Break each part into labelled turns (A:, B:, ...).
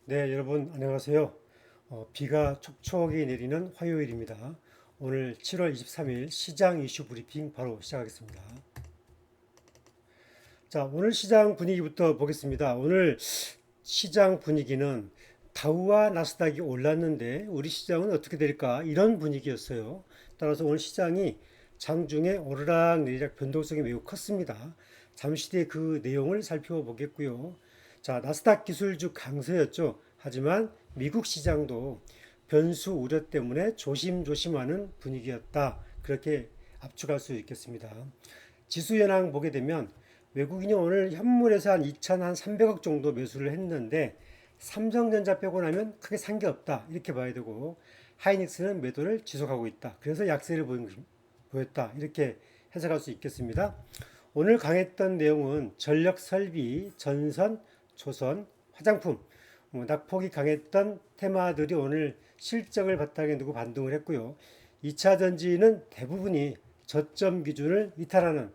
A: 네, 여러분 안녕하세요. 비가 촉촉이 내리는 화요일입니다. 오늘 7월 23일 시장 이슈 브리핑 바로 시작하겠습니다. 자, 오늘 시장 분위기부터 보겠습니다. 오늘 시장 분위기는 다우와 나스닥이 올랐는데 우리 시장은 어떻게 될까? 이런 분위기였어요. 따라서 오늘 시장이 장중에 오르락 내리락 변동성이 매우 컸습니다. 잠시 뒤에 그 내용을 살펴보겠고요. 자, 나스닥 기술주 강세였죠. 하지만 미국 시장도 변수 우려 때문에 조심조심하는 분위기였다. 그렇게 압축할 수 있겠습니다. 지수 현황 보게 되면 외국인이 오늘 현물에서 한 2,300억 정도 매수를 했는데 삼성전자 빼고 나면 크게 산 게 없다. 이렇게 봐야 되고 하이닉스는 매도를 지속하고 있다. 그래서 약세를 보였다. 이렇게 해석할 수 있겠습니다. 오늘 강했던 내용은 전력 설비, 전선, 조선, 화장품, 낙폭이 강했던 테마들이 오늘 실적을 바탕에 두고 반등을 했고요. 2차 전지는 대부분이 저점 기준을 이탈하는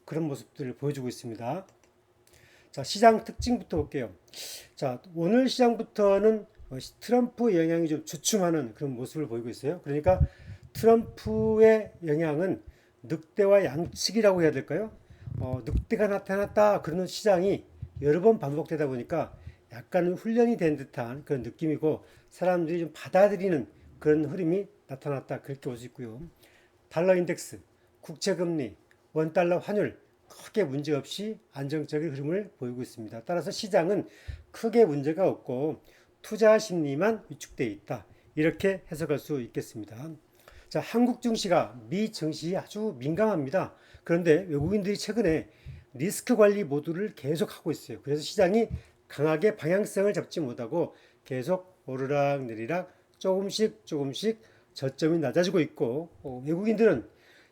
A: 그런 모습들을 보여주고 있습니다. 자, 시장 특징부터 볼게요. 자, 오늘 시장부터는 트럼프 영향이 좀 주춤하는 그런 모습을 보이고 있어요. 그러니까 트럼프의 영향은 늑대와 양측이라고 해야 될까요? 늑대가 나타났다 그러는 시장이 여러 번 반복되다 보니까 약간 훈련이 된 듯한 그런 느낌이고 사람들이 좀 받아들이는 그런 흐름이 나타났다 그렇게 볼 수 있고요. 달러 인덱스, 국채금리, 원달러 환율 크게 문제없이 안정적인 흐름을 보이고 있습니다. 따라서 시장은 크게 문제가 없고 투자 심리만 위축되어 있다. 이렇게 해석할 수 있겠습니다. 자, 한국 증시가 미 증시에 아주 민감합니다. 그런데 외국인들이 최근에 리스크 관리 모드를 계속 하고 있어요. 그래서 시장이 강하게 방향성을 잡지 못하고 계속 오르락 내리락 조금씩 저점이 낮아지고 있고 외국인들은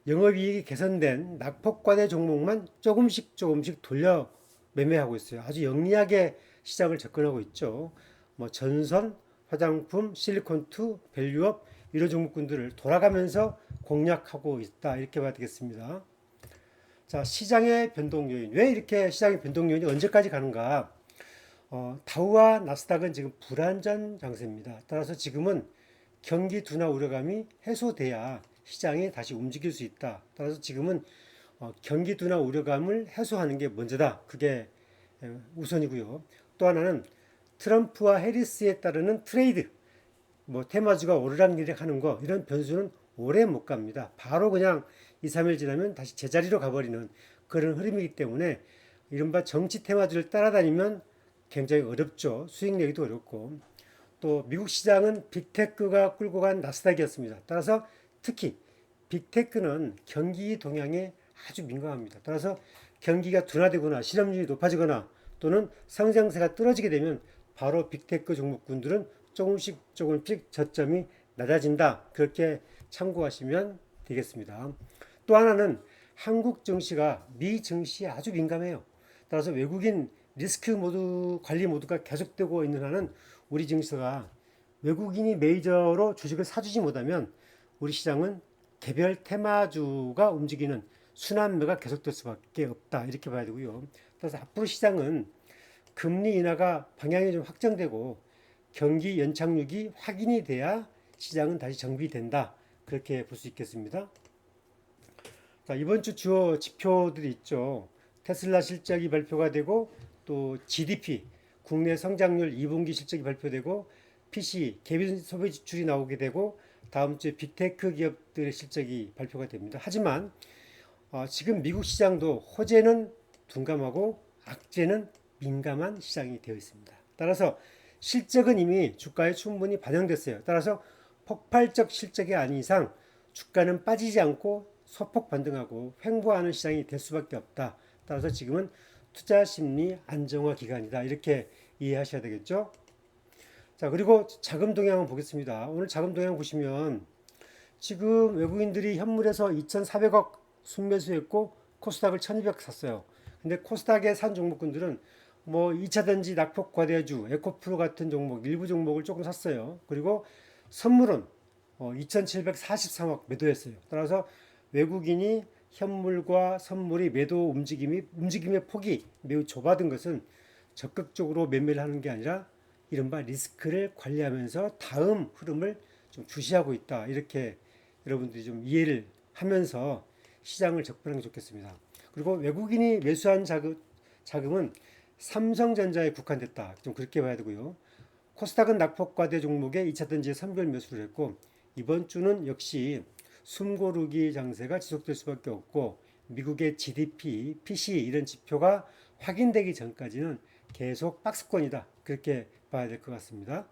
A: 영업이익이 개선된 낙폭과대 종목만 조금씩 돌려 매매하고 있어요. 아주 영리하게 시장을 접근하고 있죠. 뭐 전선, 화장품, 실리콘투, 밸류업 이런 종목군들을 돌아가면서 공략하고 있다 이렇게 봐야 되겠습니다. 자, 시장의 변동 요인. 왜 이렇게 시장의 변동 요인이 언제까지 가는가? 다우와 나스닥은 지금 불안전 장세입니다. 따라서 지금은 경기 둔화 우려감이 해소돼야 시장이 다시 움직일 수 있다. 따라서 지금은 경기 둔화 우려감을 해소하는 게 먼저다. 그게 우선이고요. 또 하나는 트럼프와 해리스에 따르는 트레이드, 뭐 테마주가 오르락내리락 하는 거 이런 변수는 오래 못 갑니다. 바로 그냥 2, 3일 지나면 다시 제자리로 가버리는 그런 흐름이기 때문에 이른바 정치 테마주를 따라다니면 굉장히 어렵죠. 수익 내기도 어렵고 또 미국 시장은 빅테크가 끌고 간 나스닥이었습니다. 따라서 특히 빅테크는 경기 동향에 아주 민감합니다. 따라서 경기가 둔화되거나 실업률이 높아지거나 또는 성장세가 떨어지게 되면 바로 빅테크 종목군들은 조금씩 저점이 낮아진다. 그렇게 참고하시면 되겠습니다. 또 하나는 한국 증시가 미 증시에 아주 민감해요. 따라서 외국인 리스크 모드 관리 모드가 계속되고 있는 한은 우리 증시가 외국인이 메이저로 주식을 사주지 못하면 우리 시장은 개별 테마주가 움직이는 순환매가 계속될 수밖에 없다 이렇게 봐야 되고요. 따라서 앞으로 시장은 금리 인하가 방향이 좀 확정되고 경기 연착륙이 확인이 돼야 시장은 다시 정비된다 그렇게 볼 수 있겠습니다. 자, 이번 주 주요 지표들이 있죠. 테슬라 실적이 발표가 되고 또 GDP 국내 성장률 2분기 실적이 발표되고 PC 개인 소비 지출이 나오게 되고 다음 주에 빅테크 기업들의 실적이 발표가 됩니다. 하지만 지금 미국 시장도 호재는 둔감하고 악재는 민감한 시장이 되어 있습니다. 따라서 실적은 이미 주가에 충분히 반영됐어요. 따라서 폭발적 실적이 아닌 이상 주가는 빠지지 않고 소폭 반등하고 횡보하는 시장이 될 수밖에 없다. 따라서 지금은 투자 심리 안정화 기간이다. 이렇게 이해하셔야 되겠죠? 자, 그리고 자금 동향을 보겠습니다. 오늘 자금 동향 보시면 지금 외국인들이 현물에서 2,400억 순매수했고 코스닥을 1,200 샀어요. 근데 코스닥에 산 종목군들은 뭐 2차전지 낙폭 과대주, 에코프로 같은 종목, 일부 종목을 조금 샀어요. 그리고 선물은 2,743억 매도했어요. 따라서 외국인이 현물과 선물이 매도 움직임의 폭이 매우 좁아든 것은 적극적으로 매매를 하는 게 아니라 이른바 리스크를 관리하면서 다음 흐름을 좀 주시하고 있다. 이렇게 여러분들이 좀 이해를 하면서 시장을 접근하는 게 좋겠습니다. 그리고 외국인이 매수한 자금은 삼성전자에 국한됐다. 좀 그렇게 봐야 되고요. 코스닥은 낙폭과대 종목에 2차 던지에 선별 매수를 했고 이번 주는 역시 숨고르기 장세가 지속될 수밖에 없고 미국의 GDP, PC 이런 지표가 확인되기 전까지는 계속 박스권이다. 그렇게 봐야 될 것 같습니다.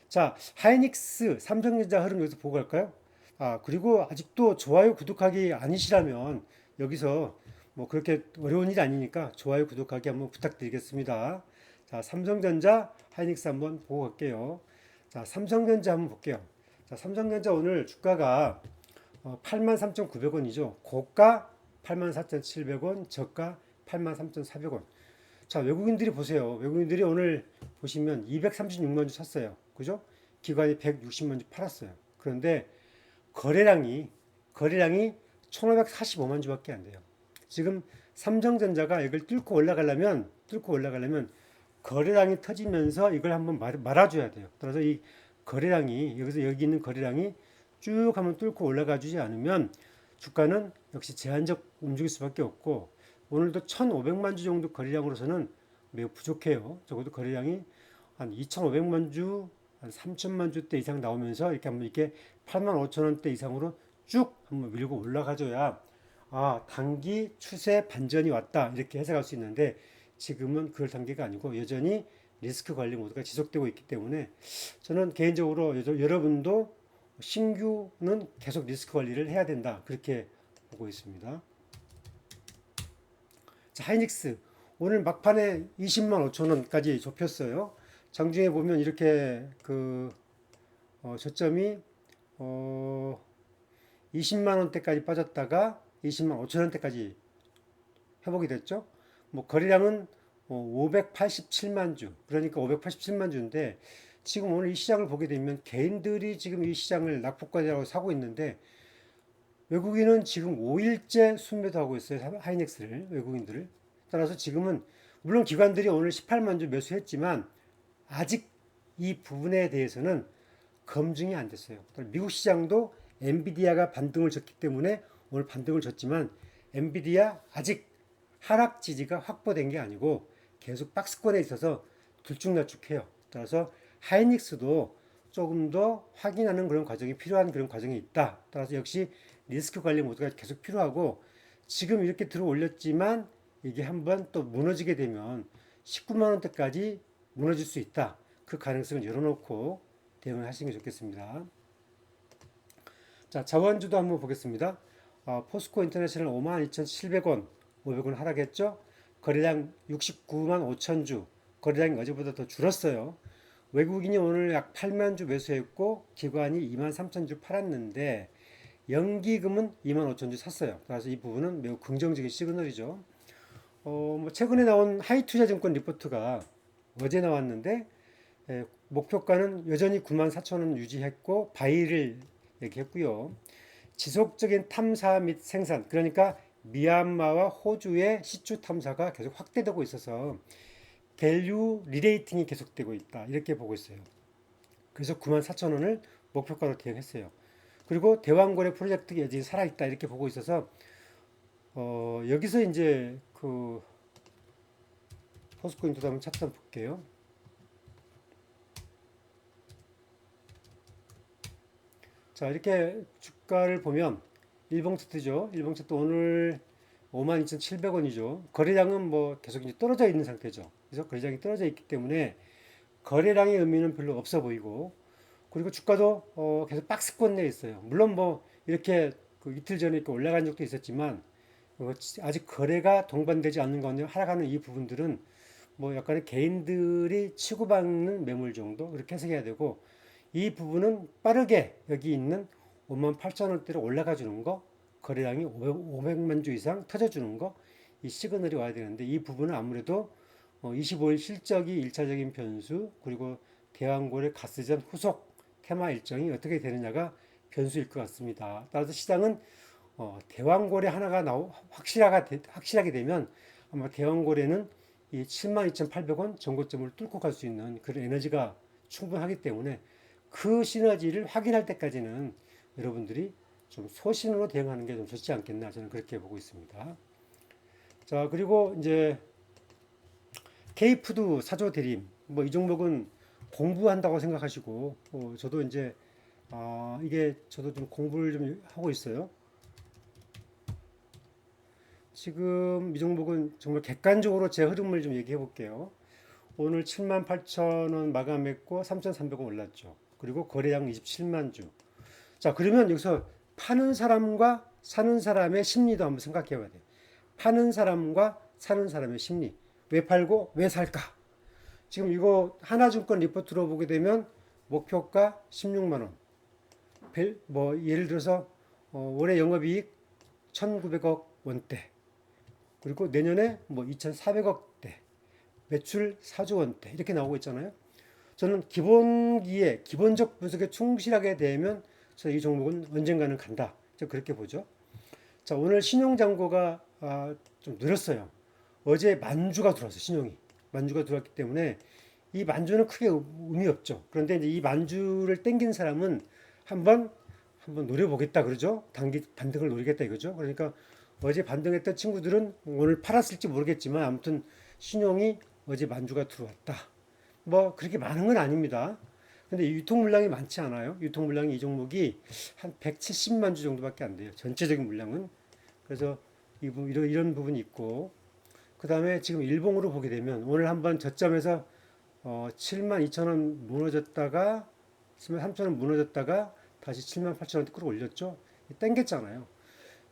A: 자, 하이닉스, 삼성전자 흐름 여기서 보고 갈까요? 그리고 아직도 좋아요, 구독하기 아니시라면 여기서 뭐 그렇게 어려운 일이 아니니까 좋아요, 구독하기 한번 부탁드리겠습니다. 자, 삼성전자, 하이닉스 한번 보고 갈게요. 자, 삼성전자 한번 볼게요. 자, 삼성전자 오늘 주가가 83,900원이죠. 고가 84,700원, 저가 83,400원. 자, 외국인들이 보세요. 외국인들이 오늘 보시면 236만 주 샀어요. 그죠? 기관이 160만 주 팔았어요. 그런데 거래량이 1,545만 주밖에 안 돼요. 지금 삼성전자가 이걸 뚫고 올라가려면 거래량이 터지면서 이걸 한번 말아줘야 돼요. 따라서 이 거래량이 여기 있는 거래량이 쭉 한번 뚫고 올라가 주지 않으면 주가는 역시 제한적 움직일 수밖에 없고 오늘도 1,500만 주 정도 거래량으로서는 매우 부족해요. 적어도 거래량이 한 2,500만 주, 한 3천만 주대 이상 나오면서 이렇게 한번 이렇게 8만 5천 원대 이상으로 쭉 한번 밀고 올라가줘야 단기 추세 반전이 왔다 이렇게 해석할 수 있는데 지금은 그럴 단계가 아니고 여전히 리스크 관리 모드가 지속되고 있기 때문에 저는 개인적으로 여러분도 신규는 계속 리스크 관리를 해야 된다 그렇게 보고 있습니다. 자, 하이닉스 오늘 막판에 20만 5천 원까지 좁혔어요. 장중에 보면 이렇게 저점이 20만 원대까지 빠졌다가 20만 5천 원대까지 회복이 됐죠. 뭐 거래량은 587만 주, 그러니까 587만 주인데 지금 오늘 이 시장을 보게 되면 개인들이 지금 이 시장을 낙폭과대라고 사고 있는데 외국인은 지금 5일째 순매도하고 있어요. 하이닉스를 외국인들을. 따라서 지금은 물론 기관들이 오늘 18만 주 매수했지만 아직 이 부분에 대해서는 검증이 안 됐어요. 미국 시장도 엔비디아가 반등을 줬기 때문에 오늘 반등을 줬지만 엔비디아 아직 하락 지지가 확보된 게 아니고 계속 박스권에 있어서 들쭉날쭉해요. 따라서 하이닉스도 조금 더 확인하는 그런 과정이 필요한 그런 과정이 있다. 따라서 역시 리스크 관리 모드가 계속 필요하고 지금 이렇게 들어 올렸지만 이게 한번 또 무너지게 되면 19만 원대까지 무너질 수 있다. 그 가능성을 열어놓고 대응을 하시는 게 좋겠습니다. 자, 자원주도 한번 보겠습니다. 포스코 인터내셔널 52,700원, 500원 하락했죠. 거래량 69만 5천 주, 거래량이 어제보다 더 줄었어요. 외국인이 오늘 약 8만 주 매수했고 기관이 2만 3천 주 팔았는데 연기금은 2만 5천 주 샀어요. 그래서 이 부분은 매우 긍정적인 시그널이죠. 뭐 최근에 나온 하이투자증권 리포트가 어제 나왔는데 목표가는 여전히 9만 4천 원 유지했고 바이를 얘기했고요. 지속적인 탐사 및 생산 그러니까 미얀마와 호주의 시추 탐사가 계속 확대되고 있어서 밸류 리레이팅이 계속되고 있다 이렇게 보고 있어요. 그래서 9만 4천 원을 목표가로 대응했어요. 그리고 대왕거래 프로젝트가 여전히 살아있다 이렇게 보고 있어서 여기서 이제 포스코 인터도 한번 차트 한번 볼게요. 자, 이렇게 주가를 보면 일봉 차트죠. 일봉 차트 오늘 52,700원이죠. 거래량은 뭐 계속 이제 떨어져 있는 상태죠. 그래서 거래량이 떨어져 있기 때문에 거래량의 의미는 별로 없어 보이고 그리고 주가도 계속 박스권 내에 있어요. 물론 뭐 이렇게 이틀 전에 이렇게 올라간 적도 있었지만 아직 거래가 동반되지 않는 가운데 하락하는 이 부분들은 뭐 약간의 개인들이 치고받는 매물 정도 그렇게 해석해야 되고 이 부분은 빠르게 여기 있는 5만 8천 원대로 올라가 주는 거 거래량이 500만 주 이상 터져주는 거 이 시그널이 와야 되는데 이 부분은 아무래도 25일 실적이 1차적인 변수 그리고 대왕거래 가스전 후속 테마 일정이 어떻게 되느냐가 변수일 것 같습니다. 따라서 시장은 대왕거래 하나가 확실하게 되면 아마 대왕거래는 이 72,800원 전고점을 뚫고 갈 수 있는 그런 에너지가 충분하기 때문에 그 시너지를 확인할 때까지는 여러분들이 좀 소신으로 대응하는 게 좀 좋지 않겠나 저는 그렇게 보고 있습니다. 자, 그리고 이제 K푸드 사조 대림 뭐 이 종목은 공부한다고 생각하시고 저도 이제 이게 저도 좀 공부를 좀 하고 있어요. 지금 이 종목은 정말 객관적으로 제 흐름을 좀 얘기해 볼게요. 오늘 78,000원 마감했고 3,300원 올랐죠. 그리고 거래량 27만 주. 자, 그러면 여기서 파는 사람과 사는 사람의 심리도 한번 생각해 봐야 돼요. 파는 사람과 사는 사람의 심리. 왜 팔고 왜 살까? 지금 이거 하나증권 리포트로 보게 되면 목표가 16만 원. 뭐 예를 들어서 올해 영업이익 1,900억 원대. 그리고 내년에 뭐 2,400억대. 매출 4조 원대. 이렇게 나오고 있잖아요. 저는 기본기에 기본적 분석에 충실하게 되면 이 종목은 언젠가는 간다. 저 그렇게 보죠. 자, 오늘 신용잔고가 좀 늘었어요. 어제 만주가 들어왔어요. 신용이. 만주가 들어왔기 때문에 이 만주는 크게 의미 없죠. 그런데 이제 이 만주를 땡긴 사람은 한번 노려보겠다 그러죠. 단기 반등을 노리겠다 이거죠. 그러니까 어제 반등했던 친구들은 오늘 팔았을지 모르겠지만 아무튼 신용이 어제 만주가 들어왔다. 뭐 그렇게 많은 건 아닙니다. 근데 유통 물량이 많지 않아요. 유통 물량이 이 종목이 한 170만 주 정도밖에 안 돼요. 전체적인 물량은. 그래서 이런 부분이 있고 그 다음에 지금 일봉으로 보게 되면 오늘 한번 저점에서 7만 2천 원 무너졌다가 7만 3천 원 무너졌다가 다시 7만 8천 원 끌어올렸죠. 땡겼잖아요.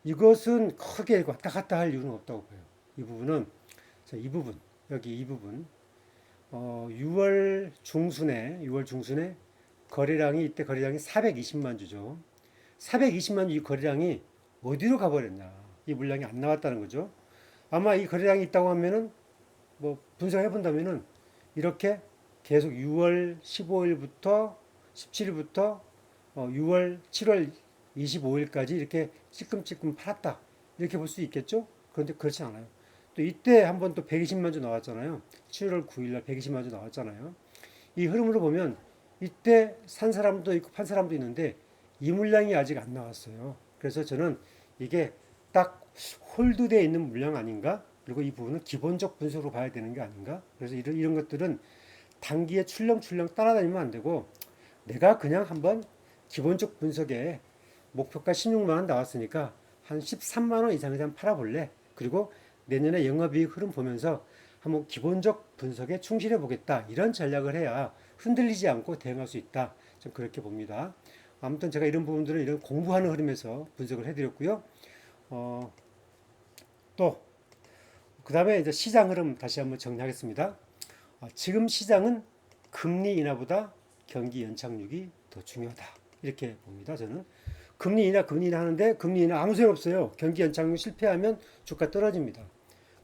A: 이것은 크게 왔다 갔다 할 이유는 없다고 봐요. 이 부분은 이 부분 여기 이 부분 6월 중순에 거래량이 이때 거래량이 420만 주죠. 420만 주 이 거래량이 어디로 가버렸냐? 이 물량이 안 나왔다는 거죠. 아마 이 거래량이 있다고 하면은 뭐 분석해 본다면은 이렇게 계속 6월 15일부터 17일부터 6월 7월 25일까지 이렇게 찔끔찔끔 팔았다. 이렇게 볼 수 있겠죠? 그런데 그렇지 않아요. 또 이때 한번 또 120만 주 나왔잖아요. 7월 9일날 120만 주 나왔잖아요. 이 흐름으로 보면 이때 산 사람도 있고 판 사람도 있는데 이 물량이 아직 안 나왔어요. 그래서 저는 이게 딱 홀드되어 있는 물량 아닌가? 그리고 이 부분은 기본적 분석으로 봐야 되는 게 아닌가? 그래서 이런 것들은 단기에 출렁출렁 따라다니면 안 되고 내가 그냥 한번 기본적 분석에 목표가 16만 원 나왔으니까 한 13만 원 이상에 한 팔아볼래. 그리고 내년에 영업이익 흐름 보면서 한번 기본적 분석에 충실해 보겠다. 이런 전략을 해야 흔들리지 않고 대응할 수 있다. 좀 그렇게 봅니다. 아무튼 제가 이런 부분들은 이런 공부하는 흐름에서 분석을 해드렸고요. 또 그다음에 이제 시장 흐름 다시 한번 정리하겠습니다. 지금 시장은 금리 인하보다 경기 연착륙이 더 중요하다. 이렇게 봅니다. 저는 금리 인하 하는데 금리 인하 아무 소용 없어요. 경기 연착륙 실패하면 주가 떨어집니다.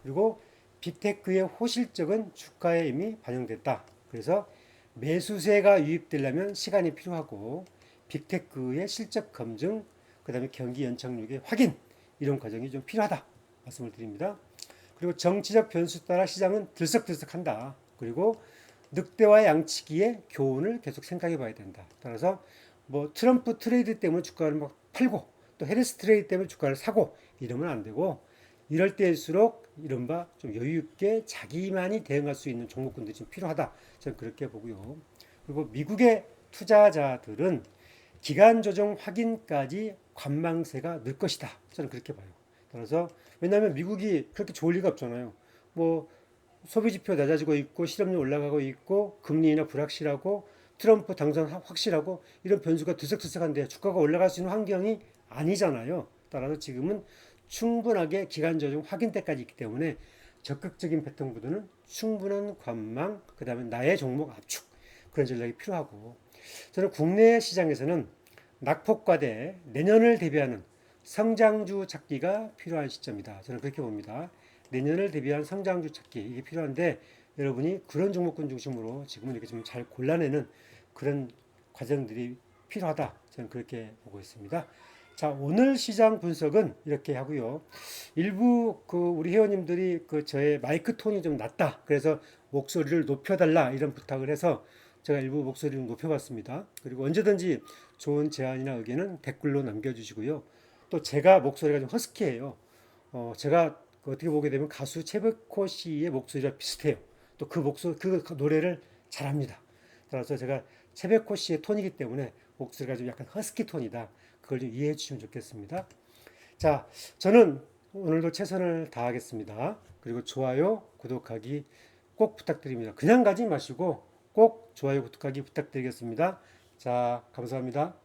A: 그리고 빅테크의 호실적은 주가에 이미 반영됐다. 그래서 매수세가 유입되려면 시간이 필요하고 빅테크의 실적 검증, 그 다음에 경기 연착륙의 확인 이런 과정이 좀 필요하다 말씀을 드립니다. 그리고 정치적 변수 따라 시장은 들썩들썩한다. 그리고 늑대와 양치기의 교훈을 계속 생각해 봐야 된다. 따라서 뭐 트럼프 트레이드 때문에 주가를 막 팔고 또 해리스 트레이드 때문에 주가를 사고 이러면 안 되고 이럴 때일수록 이른바 좀 여유 있게 자기만이 대응할 수 있는 종목군들이 좀 필요하다. 저는 그렇게 보고요. 그리고 미국의 투자자들은 기간 조정 확인까지 관망세가 늘 것이다. 저는 그렇게 봐요. 따라서 왜냐하면 미국이 그렇게 좋을 리가 없잖아요. 뭐 소비 지표 낮아지고 있고 실업률 올라가고 있고 금리 인하 불확실하고 트럼프 당선 확실하고 이런 변수가 들썩들썩한데 주가가 올라갈 수 있는 환경이 아니잖아요. 따라서 지금은 충분하게 기간 조정 확인 때까지 있기 때문에 적극적인 패턴 구도는 충분한 관망, 그 다음에 나의 종목 압축 그런 전략이 필요하고 저는 국내 시장에서는 낙폭과대 내년을 대비하는 성장주 찾기가 필요한 시점이다. 저는 그렇게 봅니다. 내년을 대비한 성장주 찾기 이게 필요한데 여러분이 그런 종목군 중심으로 지금은 이렇게 좀 잘 골라내는 그런 과정들이 필요하다. 저는 그렇게 보고 있습니다. 자, 오늘 시장 분석은 이렇게 하고요. 일부 우리 회원님들이 저의 마이크 톤이 좀 낮다. 그래서 목소리를 높여달라 이런 부탁을 해서 제가 일부 목소리를 높여봤습니다. 그리고 언제든지 좋은 제안이나 의견은 댓글로 남겨주시고요. 또 제가 목소리가 좀 허스키해요. 제가 어떻게 보게 되면 가수 채백호 씨의 목소리가 비슷해요. 또 그 노래를 잘합니다. 따라서 제가 채백호 씨의 톤이기 때문에 목소리가 좀 약간 허스키 톤이다. 그걸 좀 이해해 주시면 좋겠습니다. 자, 저는 오늘도 최선을 다하겠습니다. 그리고 좋아요, 구독하기 꼭 부탁드립니다. 그냥 가지 마시고 꼭 좋아요, 구독하기 부탁드리겠습니다. 자, 감사합니다.